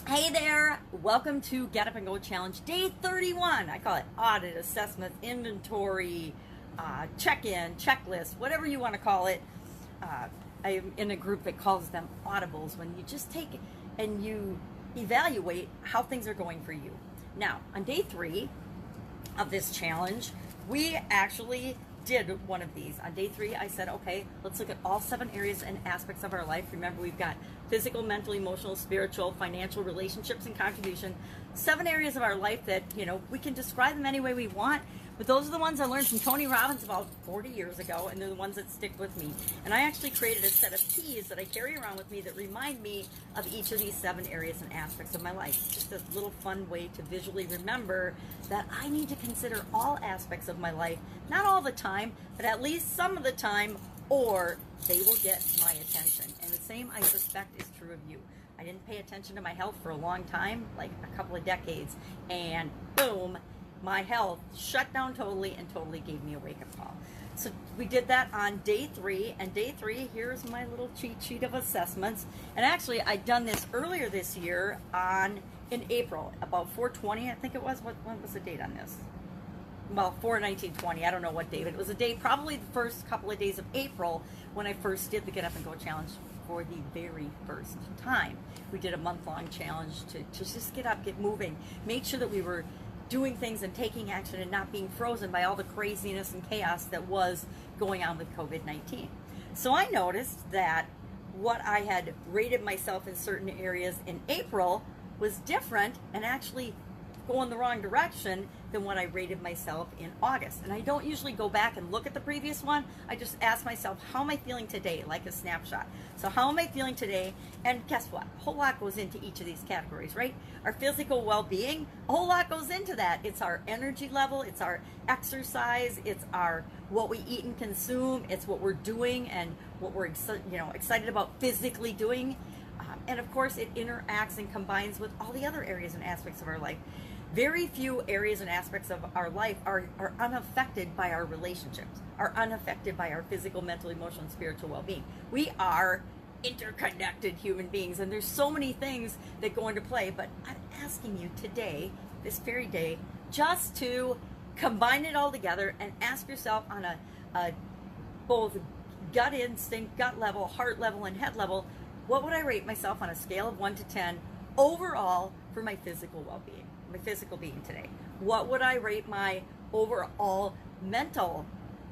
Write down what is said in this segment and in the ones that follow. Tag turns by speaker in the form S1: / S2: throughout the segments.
S1: Hey there, welcome to Get Up and Go Challenge Day 31. I call it audit, assessment, inventory, check-in, checklist, whatever you want to call it. I'm in a group that calls them audibles, when you just take and you evaluate how things are going for you. Now, on day 3 of this challenge, we actually did one of these. On day 3, I said, okay, let's look at all 7 areas and aspects of our life. Remember, we've got physical, mental, emotional, spiritual, financial, relationships, and contribution. 7 areas of our life that, we can describe them any way we want, but those are the ones I learned from Tony Robbins about 40 years ago, and they're the ones that stick with me. And I actually created a set of keys that I carry around with me that remind me of each of these 7 areas and aspects of my life. Just a little fun way to visually remember that I need to consider all aspects of my life, not all the time, but at least some of the time, or they will get my attention. And the same, I suspect, is true of you. I didn't pay attention to my health for a long time, like a couple of decades, and boom, my health shut down totally and totally gave me a wake-up call. So we did that on day 3, and day 3, here's my little cheat sheet of assessments. And actually, I'd done this earlier this year in April, about 4/20, I think it was. When was the date on this? Well, 4/19/20, I don't know what day, but it was a day, probably the first couple of days of April, when I first did the Get Up and Go Challenge for the very first time. We did a month-long challenge to just get up, get moving, make sure that we were doing things and taking action and not being frozen by all the craziness and chaos that was going on with COVID-19. So I noticed that what I had rated myself in certain areas in April was different and actually going the wrong direction than what I rated myself in August. And I don't usually go back and look at the previous one. I just ask myself, how am I feeling today? Like a snapshot. So how am I feeling today? And guess what? A whole lot goes into each of these categories, right? Our physical well-being, a whole lot goes into that. It's our energy level, it's our exercise, it's our what we eat and consume, it's what we're doing and what we're excited about physically doing. And of course, it interacts and combines with all the other areas and aspects of our life. Very few areas and aspects of our life are unaffected by our relationships, are unaffected by our physical, mental, emotional, and spiritual well-being. We are interconnected human beings, and there's so many things that go into play, but I'm asking you today, this very day, just to combine it all together and ask yourself on a both gut instinct, gut level, heart level, and head level, what would I rate myself on a scale of 1 to 10 overall for my physical well-being, my physical being today? What would I rate my overall mental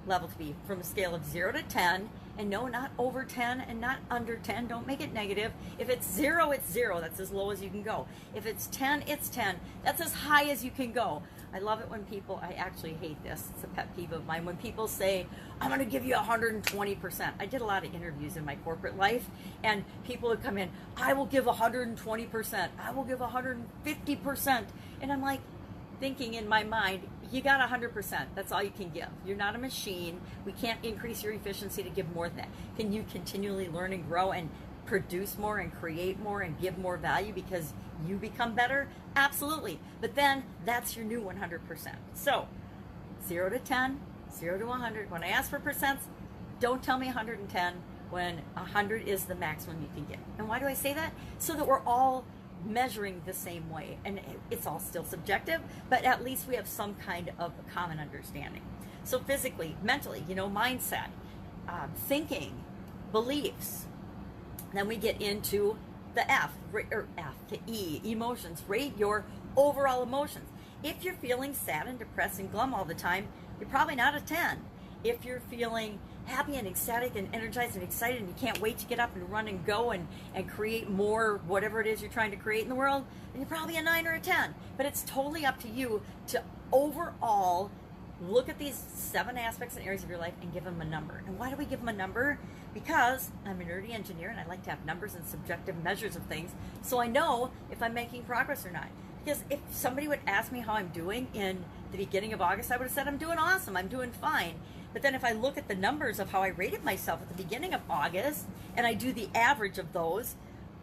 S1: level to be from a scale of 0 to 10? And no, not over 10 and not under 10. Don't make it negative. If it's 0, it's 0. That's as low as you can go. If it's 10, it's 10. That's as high as you can go. I love it when people, I actually hate this, it's a pet peeve of mine, when people say, I'm going to give you 120%. I did a lot of interviews in my corporate life, and people would come in, I will give 120%, I will give 150%. And I'm like, thinking in my mind, you got 100%. That's all you can give. You're not a machine. We can't increase your efficiency to give more than that. Can you continually learn and grow and produce more and create more and give more value because you become better? Absolutely. But then that's your new 100%. So 0 to 10, 0 to 100. When I ask for percents, don't tell me 110 when 100 is the maximum you can get. And why do I say that? So that we're all measuring the same way, and it's all still subjective, but at least we have some kind of common understanding. So physically, mentally, mindset, thinking, beliefs. Then we get into the F to E, emotions. Rate your overall emotions. If you're feeling sad and depressed and glum all the time, you're probably not a 10. If you're feeling happy and ecstatic and energized and excited and you can't wait to get up and run and go and create more, whatever it is you're trying to create in the world, then you're probably a 9 or a 10. But it's totally up to you to overall look at these 7 aspects and areas of your life and give them a number. And why do we give them a number? Because I'm a nerdy engineer and I like to have numbers and subjective measures of things, so I know if I'm making progress or not. Because if somebody would ask me how I'm doing in the beginning of August, I would have said I'm doing awesome, I'm doing fine. But then if I look at the numbers of how I rated myself at the beginning of August, and I do the average of those,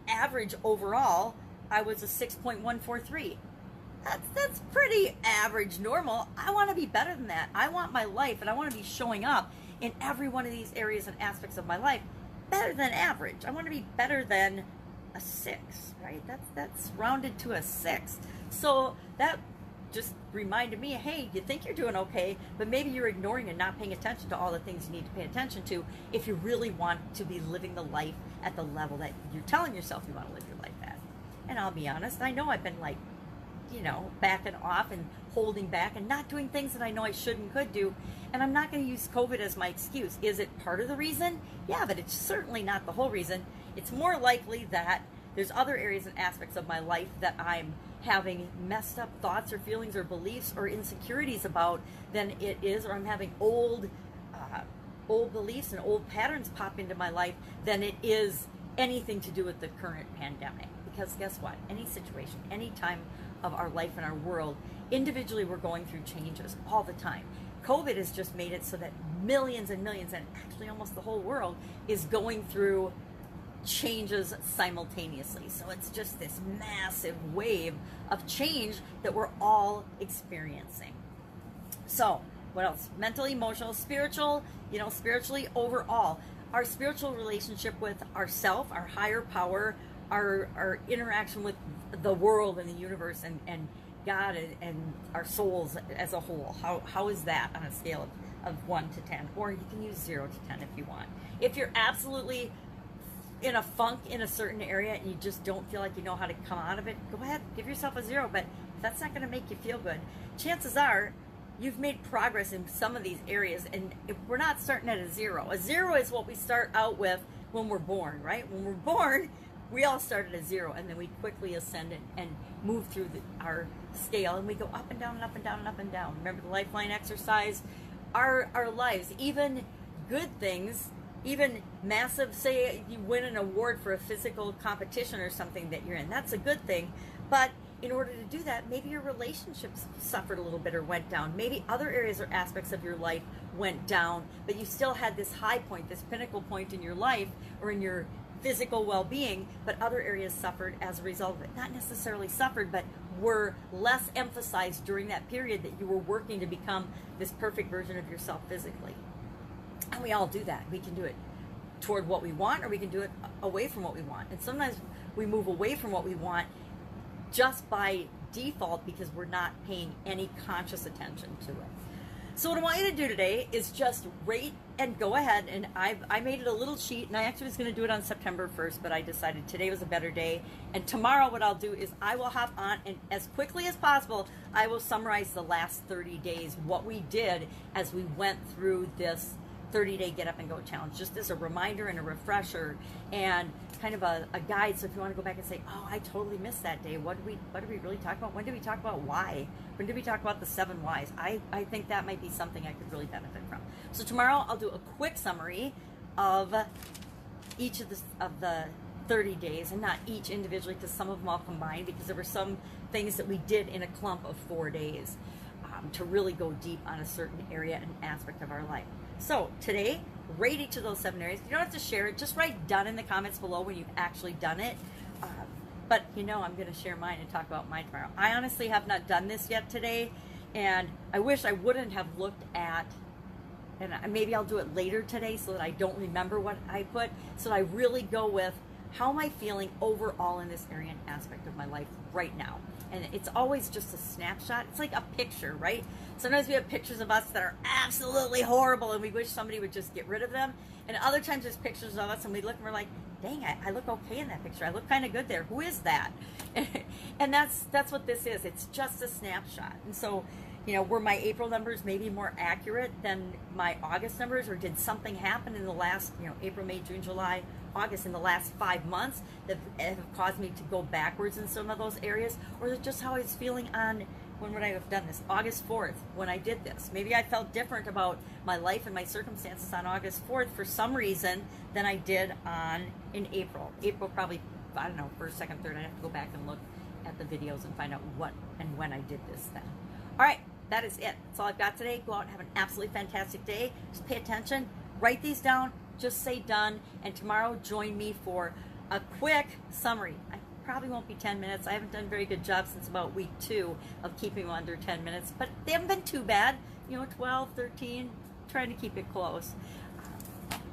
S1: average overall, I was a 6.143. That's pretty average, normal. I want to be better than that. I want my life, and I want to be showing up in every one of these areas and aspects of my life better than average. I want to be better than a 6, right? That's rounded to a 6. So that just reminded me, hey, you think you're doing okay, but maybe you're ignoring and not paying attention to all the things you need to pay attention to if you really want to be living the life at the level that you're telling yourself you want to live your life at. And I'll be honest, I know I've been like, backing off and holding back and not doing things that I know I should and could do. And I'm not going to use COVID as my excuse. Is it part of the reason? Yeah, but it's certainly not the whole reason. It's more likely that there's other areas and aspects of my life that I'm having messed up thoughts or feelings or beliefs or insecurities about than it is, or I'm having old beliefs and old patterns pop into my life than it is anything to do with the current pandemic. Because guess what? Any situation, any time of our life and our world, individually we're going through changes all the time. COVID has just made it so that millions and millions, and actually almost the whole world, is going through changes simultaneously. So it's just this massive wave of change that we're all experiencing. So what else? Mental, emotional, spiritual, spiritually overall. Our spiritual relationship with ourself, our higher power, our interaction with the world and the universe and God and our souls as a whole. How is that on a scale of 1 to 10? Or you can use 0 to 10 if you want. If you're absolutely in a funk in a certain area and you just don't feel like you know how to come out of it, go ahead, give yourself a 0. But if that's not going to make you feel good, chances are you've made progress in some of these areas, and if we're not starting at a 0. A 0 is what we start out with when we're born, right? When we're born, we all start at a 0, and then we quickly ascend and move through our scale, and we go up and down and up and down and up and down. Remember the lifeline exercise? Our lives, even good things, even massive, say you win an award for a physical competition or something that you're in, that's a good thing. But in order to do that, maybe your relationships suffered a little bit or went down. Maybe other areas or aspects of your life went down, but you still had this high point, this pinnacle point in your life or in your physical well-being, but other areas suffered as a result of it. Not necessarily suffered, but were less emphasized during that period that you were working to become this perfect version of yourself physically. And we all do that. We can do it toward what we want, or we can do it away from what we want. And sometimes we move away from what we want just by default because we're not paying any conscious attention to it. So what I want you to do today is just rate and go ahead, and I made it a little sheet, and I actually was going to do it on September 1st, but I decided today was a better day. And tomorrow what I'll do is I will hop on, and as quickly as possible, I will summarize the last 30 days, what we did as we went through this 30-day Get Up and Go challenge, just as a reminder and a refresher and kind of a guide. So if you want to go back and say, oh, I totally missed that day. What did we really talk about? When did we talk about why? When did we talk about the 7 whys? I think that might be something I could really benefit from. So tomorrow I'll do a quick summary of each of the 30 days, and not each individually because some of them all combined, because there were some things that we did in a clump of 4 days to really go deep on a certain area and aspect of our life. So today, rate each of those 7 areas. You don't have to share it. Just write done in the comments below when you've actually done it. But I'm going to share mine and talk about mine tomorrow. I honestly have not done this yet today, and I wish I wouldn't have looked at, and maybe I'll do it later today so that I don't remember what I put, so that I really go with how am I feeling overall in this area and aspect of my life right now. And it's always just a snapshot. It's like a picture, right? Sometimes we have pictures of us that are absolutely horrible and we wish somebody would just get rid of them. And other times there's pictures of us and we look and we're like, dang, I look okay in that picture. I look kind of good there. Who is that? And that's what this is. It's just a snapshot. And so, were my April numbers maybe more accurate than my August numbers, or did something happen in the last, April, May, June, July, August, in the last 5 months that have caused me to go backwards in some of those areas? Or is it just how I was feeling on, when would I have done this? August 4th, when I did this. Maybe I felt different about my life and my circumstances on August 4th for some reason than I did in April. April probably, I don't know, first, second, third. I'd have to go back and look at the videos and find out what and when I did this then. All right, that is it. That's all I've got today. Go out and have an absolutely fantastic day. Just pay attention. Write these down. Just say done. And tomorrow, join me for a quick summary. I probably won't be 10 minutes. I haven't done a very good job since about week 2 of keeping them under 10 minutes. But they haven't been too bad. 12, 13, trying to keep it close.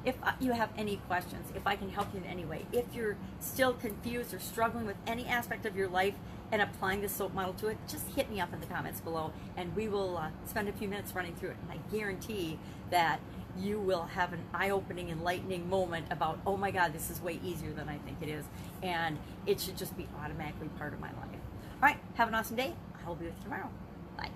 S1: If you have any questions, if I can help you in any way, if you're still confused or struggling with any aspect of your life and applying the SOAP model to it, just hit me up in the comments below and we will spend a few minutes running through it. And I guarantee that you will have an eye-opening, enlightening moment about, oh my God, this is way easier than I think it is. And it should just be automatically part of my life. All right, have an awesome day. I will be with you tomorrow. Bye.